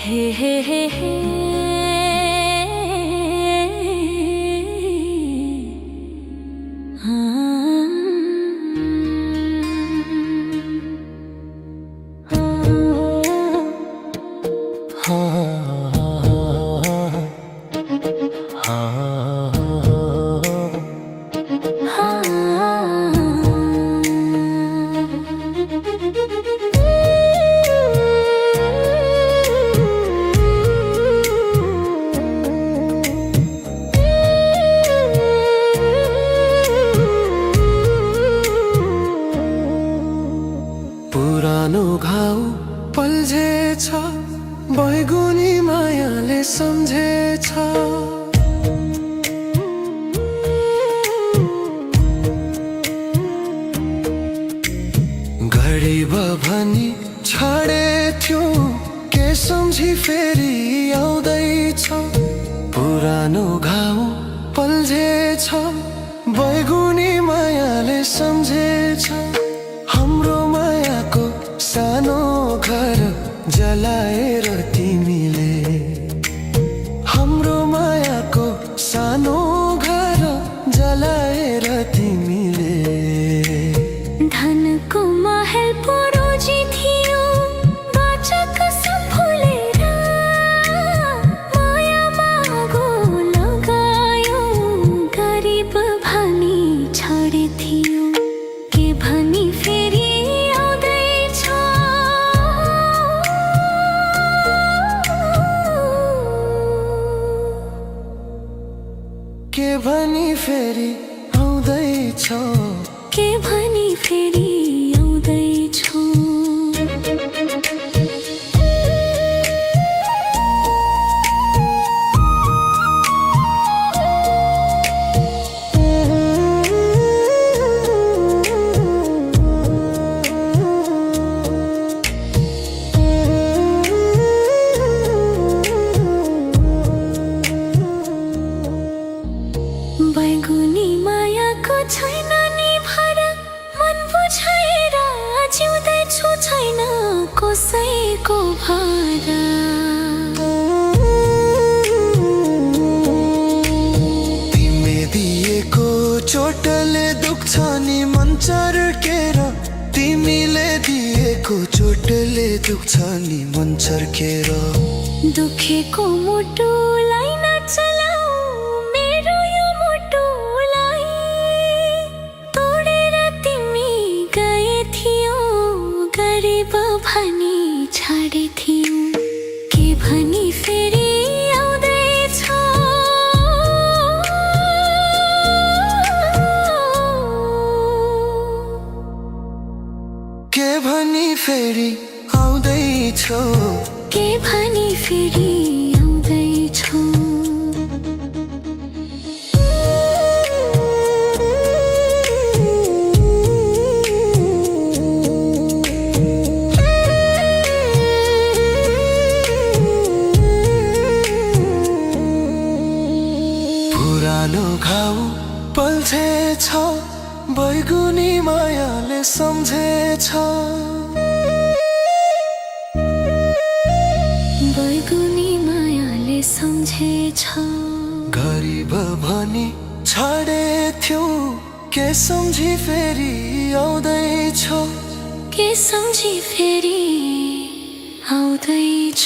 हे हे हे हे पुरानो घाउ पल्झेछ, बैगुनी मायाले सम्झेछ। गरीब भनी छाडेथ्यो, के सम्झी फेरि आउँदैछ। पुरानो घाउ पल्झेछ, बैगुनी मायाले सम्झेछ। हाम्रो मायाको सानो घर जलाएर तिमीले, हाम्रो मायाको सानो घर जलाएर तिमीले। धनको महल परोजी थियो, बाचक सम्फुलेर माया मागो लगायो। गरिब भनी छाडेथ्यो, के भनी फेरि आउँदैछ। के भनी फेरि आउँदैछ, के भनी फेरि आउँदैछ। बैगुनी मायाको छैन नि भर, मन बुझाएर जिउँदैछु, छैन कसैको भर। तिमीले दिएको चोटले दुख्छ नि मन चर्केर। तिमीले दिएको चोटले दुख्छ नि मन चर्केर। दुखेको मुटुलाई नचलाऊ, मेरो यो मुटुलाई। तोडेर तिमी गएथियौ, गरिब भनी छाडेथियौ। के भनी फेरि आउँदैछ, के भनी फेरि आउँदैछ, के भनी फेरि आउँदैछ। पुरानो घाउ पल्झेछ, बैगुनी मायाले सम्झेछ। बैगुनी मायाले सम्झेछ। गरिब भनी छाडेथ्यो, के सम्झी फेरि आउँदैछ। के सम्झी फेरि आउँदैछ।